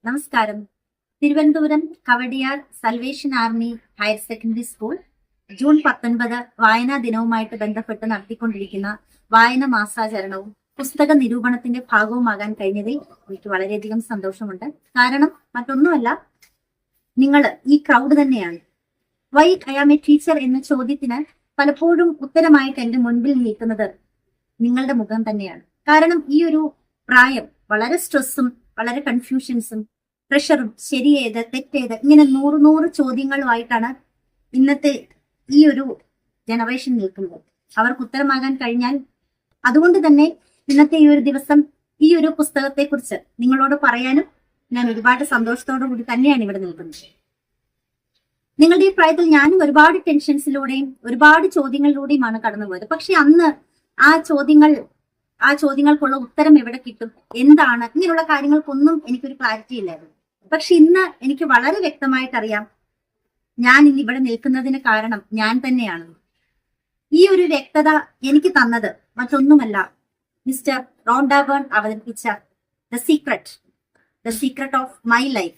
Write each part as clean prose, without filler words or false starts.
നമസ്കാരം. Thiruvananthapuram Kowdiar salvation army higher secondary school June 19 വായനാ ദിനവുമായിട്ട് ബന്ധപ്പെട്ട് നടത്തിക്കൊണ്ടിരിക്കുന്ന വായന മാസാചരണവും പുസ്തക നിരൂപണത്തിന്റെ ഭാഗവുമാകാൻ കഴിഞ്ഞതിൽ എനിക്ക് വളരെയധികം സന്തോഷമുണ്ട്. കാരണം മറ്റൊന്നുമല്ല, നിങ്ങൾ ഈ ക്രൗഡ് തന്നെയാണ്. Why I am a teacher എന്ന ചോദ്യത്തിന് പലപ്പോഴും ഉത്തരമായിട്ട് എന്റെ മുൻപിൽ നിൽക്കുന്നത് നിങ്ങളുടെ മുഖം തന്നെയാണ്. കാരണം ഈ ഒരു പ്രായം വളരെ സ്ട്രെസ്സും വളരെ കൺഫ്യൂഷൻസും പ്രഷറും ശരിയേത് തെറ്റേത് ഇങ്ങനെ നൂറ് ചോദ്യങ്ങളുമായിട്ടാണ് ഇന്നത്തെ ഈ ഒരു ജനറേഷൻ നിൽക്കുന്നത്. അവർക്ക് ഉത്തരമാകാൻ കഴിഞ്ഞാൽ അതുകൊണ്ട് തന്നെ ഇന്നത്തെ ഈ ഒരു ദിവസം ഈ ഒരു പുസ്തകത്തെ കുറിച്ച് നിങ്ങളോട് പറയാനും ഞാൻ ഒരുപാട് സന്തോഷത്തോടു കൂടി തന്നെയാണ് ഇവിടെ നിൽക്കുന്നത്. നിങ്ങളുടെ ഈ പ്രായത്തിൽ ഞാനും ഒരുപാട് ടെൻഷൻസിലൂടെയും ഒരുപാട് ചോദ്യങ്ങളിലൂടെയുമാണ് കടന്നുപോയത്. പക്ഷെ അന്ന് ആ ചോദ്യങ്ങൾക്കുള്ള ഉത്തരം എവിടെ കിട്ടും, എന്താണ്, ഇങ്ങനെയുള്ള കാര്യങ്ങൾക്കൊന്നും എനിക്കൊരു ക്ലാരിറ്റി ഇല്ലായിരുന്നു. പക്ഷെ ഇന്ന് എനിക്ക് വളരെ വ്യക്തമായിട്ട് അറിയാം, ഞാൻ ഇന്ന് ഇവിടെ നിൽക്കുന്നതിന് കാരണം ഞാൻ തന്നെയാണ്. ഈ ഒരു വ്യക്തത എനിക്ക് തന്നത് മറ്റൊന്നുമല്ല, മിസ്റ്റർ റോണ്ട ബേൺ അവതരിപ്പിച്ച the secret of my life,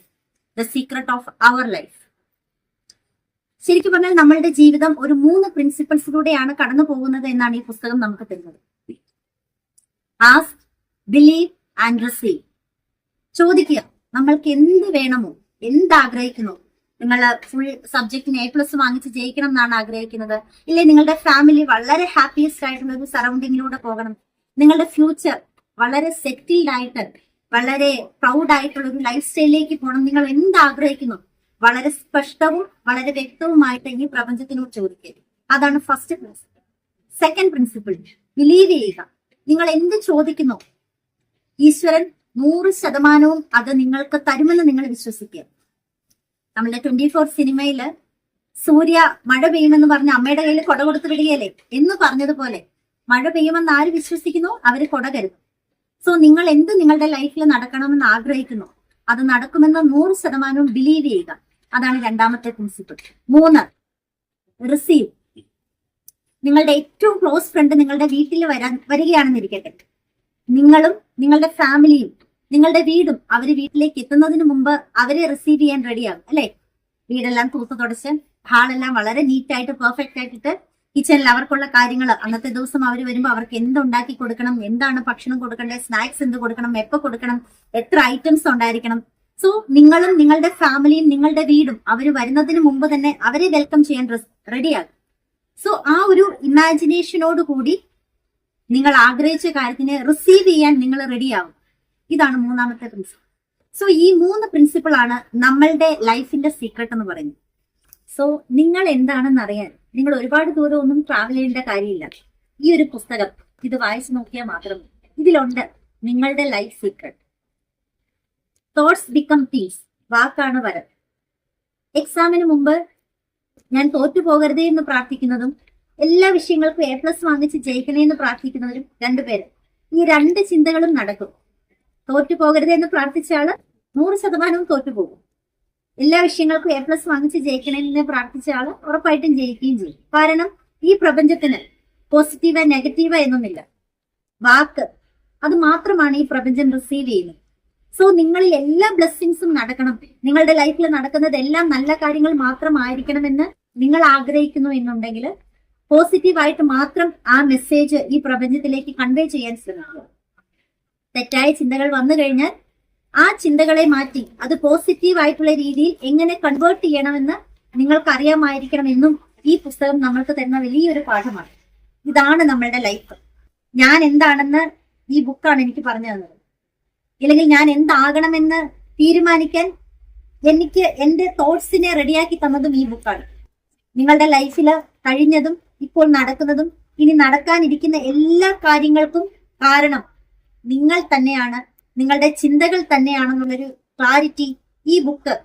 the secret of our life. ശരിക്കും പറഞ്ഞാൽ നമ്മളുടെ ജീവിതം ഒരു 3 പ്രിൻസിപ്പിൾസിലൂടെയാണ് കടന്നു പോകുന്നത് എന്നാണ് ഈ പുസ്തകം നമുക്ക് തരുന്നത്. Ask, believe and receive. ചോദിക്കുക, നമ്മൾക്ക് എന്ത് വേണമോ, എന്താഗ്രഹിക്കുന്നു. നിങ്ങൾ ഫുൾ സബ്ജക്റ്റിന് A+ വാങ്ങിച്ച് ജയിക്കണം എന്നാണ് ആഗ്രഹിക്കുന്നത്, ഇല്ലേ നിങ്ങളുടെ ഫാമിലി വളരെ ഹാപ്പിയസ്റ്റ് ആയിട്ടുള്ള ഒരു സറൗണ്ടിങ്ങിലൂടെ പോകണം, നിങ്ങളുടെ ഫ്യൂച്ചർ വളരെ സെറ്റിൽഡ് ആയിട്ട് വളരെ പ്രൗഡ് ആയിട്ടുള്ള ഒരു ലൈഫ് സ്റ്റൈലിലേക്ക് പോകണം, നിങ്ങൾ എന്താഗ്രഹിക്കുന്നു വളരെ സ്പഷ്ടവും വളരെ വ്യക്തവുമായിട്ട് ഈ പ്രപഞ്ചത്തിനോട് ചോദിക്കുക. അതാണ് first principle. Second principle, believe ചെയ്യുക. നിങ്ങൾ എന്ത് ചോദിക്കുന്നു ഈശ്വരൻ 100% അത് നിങ്ങൾക്ക് തരുമെന്ന് നിങ്ങൾ വിശ്വസിക്കുക. നമ്മുടെ 24 സിനിമയില് സൂര്യ മഴ പെയ്യുമെന്ന് പറഞ്ഞ് അമ്മയുടെ കയ്യിൽ കൊട കൊടുത്ത് വിടുകയല്ലേ എന്ന് പറഞ്ഞതുപോലെ മഴ പെയ്യുമെന്ന് ആര് വിശ്വസിക്കുന്നു അവര് കൊട കരുതും. സോ നിങ്ങൾ എന്ത് നിങ്ങളുടെ ലൈഫിൽ നടക്കണമെന്ന് ആഗ്രഹിക്കുന്നു അത് നടക്കുമെന്ന് 100% ബിലീവ് ചെയ്യുക. അതാണ് രണ്ടാമത്തെ പ്രിൻസിപ്പിൾ. 3, റിസീവ്. നിങ്ങളുടെ ഏറ്റവും ക്ലോസ് ഫ്രണ്ട് നിങ്ങളുടെ വീട്ടിൽ വരികയാണെന്നിരിക്കട്ടെ, നിങ്ങളും നിങ്ങളുടെ ഫാമിലിയും നിങ്ങളുടെ വീടും അവര് വീട്ടിലേക്ക് എത്തുന്നതിന് മുമ്പ് അവരെ റിസീവ് ചെയ്യാൻ റെഡിയാകും, അല്ലെ? വീടെല്ലാം തൂത്ത് തുടച്ച് ഹാളെല്ലാം വളരെ നീറ്റായിട്ട് പെർഫെക്റ്റ് ആയിട്ടിട്ട് കിച്ചണിൽ അവർക്കുള്ള കാര്യങ്ങൾ അന്നത്തെ ദിവസം അവർ വരുമ്പോൾ അവർക്ക് എന്തുണ്ടാക്കി കൊടുക്കണം, എന്താണ് ഭക്ഷണം കൊടുക്കേണ്ടത്, സ്നാക്സ് എന്ത് കൊടുക്കണം, എപ്പോൾ കൊടുക്കണം, എത്ര ഐറ്റംസ് ഉണ്ടായിരിക്കണം. സോ നിങ്ങളും നിങ്ങളുടെ ഫാമിലിയും നിങ്ങളുടെ വീടും അവർ വരുന്നതിന് മുമ്പ് തന്നെ അവരെ വെൽക്കം ചെയ്യാൻ റെഡിയാകും. സോ ആ ഒരു ഇമാജിനേഷനോട് കൂടി നിങ്ങൾ ആഗ്രഹിച്ച കാര്യത്തിനെ റിസീവ് ചെയ്യാൻ നിങ്ങൾ റെഡിയാവും. ഇതാണ് 3ാമത്തെ പ്രിൻസിപ്പിൾ. സോ ഈ 3 പ്രിൻസിപ്പിൾ ആണ് നമ്മളുടെ ലൈഫിന്റെ സീക്രട്ട് എന്ന് പറയുന്നത്. സോ നിങ്ങൾ എന്താണെന്ന് അറിയാൻ നിങ്ങൾ ഒരുപാട് ദൂരം ഒന്നും ട്രാവൽ ചെയ്യേണ്ട കാര്യമില്ല. ഈ ഒരു പുസ്തകം ഇത് വായിച്ചു നോക്കിയാൽ മാത്രം ഇതിലുണ്ട് നിങ്ങളുടെ life secret. Thoughts become peace. വാക്കാണ് വരം. എക്സാമിന് മുമ്പ് ഞാൻ തോറ്റു പോകരുതേ എന്ന് പ്രാർത്ഥിക്കുന്നതും എല്ലാ വിഷയങ്ങൾക്കും A+ വാങ്ങിച്ച് ജയിക്കണേ എന്ന് പ്രാർത്ഥിക്കുന്നവരും 2 പേര്. ഈ 2 ചിന്തകളും നടക്കും. തോറ്റു പോകരുതേ എന്ന് പ്രാർത്ഥിച്ച ആള് 100% തോറ്റുപോകും. എല്ലാ വിഷയങ്ങൾക്കും A+ വാങ്ങിച്ച് ജയിക്കണമെന്ന് പ്രാർത്ഥിച്ച ആള് ഉറപ്പായിട്ടും ജയിക്കുകയും ചെയ്യും. കാരണം ഈ പ്രപഞ്ചത്തിന് പോസിറ്റീവ് നെഗറ്റീവ് എന്നൊന്നില്ല. വാക്ക് അത് മാത്രമാണ് ഈ പ്രപഞ്ചം റിസീവ് ചെയ്യുന്നത്. സോ നിങ്ങളിൽ എല്ലാ ബ്ലെസ്സിങ്സും നടക്കണം, നിങ്ങളുടെ ലൈഫിൽ നടക്കുന്നത് എല്ലാം നല്ല കാര്യങ്ങൾ മാത്രമായിരിക്കണമെന്ന് നിങ്ങൾ ആഗ്രഹിക്കുന്നു എന്നുണ്ടെങ്കിൽ പോസിറ്റീവായിട്ട് മാത്രം ആ മെസ്സേജ് ഈ പ്രപഞ്ചത്തിലേക്ക് കൺവേ ചെയ്യാൻ ശ്രമിക്കുക. തെറ്റായ ചിന്തകൾ വന്നു കഴിഞ്ഞാൽ ആ ചിന്തകളെ മാറ്റി അത് പോസിറ്റീവ് ആയിട്ടുള്ള രീതിയിൽ എങ്ങനെ കൺവേർട്ട് ചെയ്യണമെന്ന് നിങ്ങൾക്ക് അറിയാമായിരിക്കണം എന്നും ഈ പുസ്തകം നമ്മൾക്ക് തരുന്ന വലിയൊരു പാഠമാണ്. ഇതാണ് നമ്മളുടെ ലൈഫ്. ഞാൻ എന്താണെന്ന് ഈ ബുക്കാണ് എനിക്ക് പറഞ്ഞു തന്നത്, ഇല്ലെങ്കിൽ ഞാൻ എന്താകണമെന്ന് തീരുമാനിക്കാൻ എനിക്ക് എന്റെ തോട്ട്സിനെ റെഡിയാക്കി തന്നതും ഈ ബുക്കാണ്. നിങ്ങളുടെ ലൈഫിൽ കഴിഞ്ഞതും ഇപ്പോൾ നടക്കുന്നതും ഇനി നടക്കാനിരിക്കുന്ന എല്ലാ കാര്യങ്ങൾക്കും കാരണം നിങ്ങൾ തന്നെയാണ്, നിങ്ങളുടെ ചിന്തകൾ തന്നെയാണെന്നുള്ളൊരു ക്ലാരിറ്റി ഈ ബുക്ക്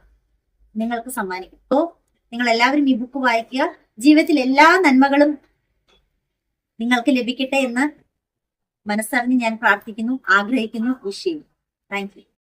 നിങ്ങൾക്ക് സമ്മാനിക്കും. അപ്പോൾ നിങ്ങൾ എല്ലാവരും ഈ ബുക്ക് വായിക്കുക. ജീവിതത്തിൽ എല്ലാ നന്മകളും നിങ്ങൾക്ക് ലഭിക്കട്ടെ എന്ന് മനസ്സറിഞ്ഞ് ഞാൻ പ്രാർത്ഥിക്കുന്നു, ആഗ്രഹിക്കുന്നു, വിഷ് ചെയ്യുന്നു. Thank you.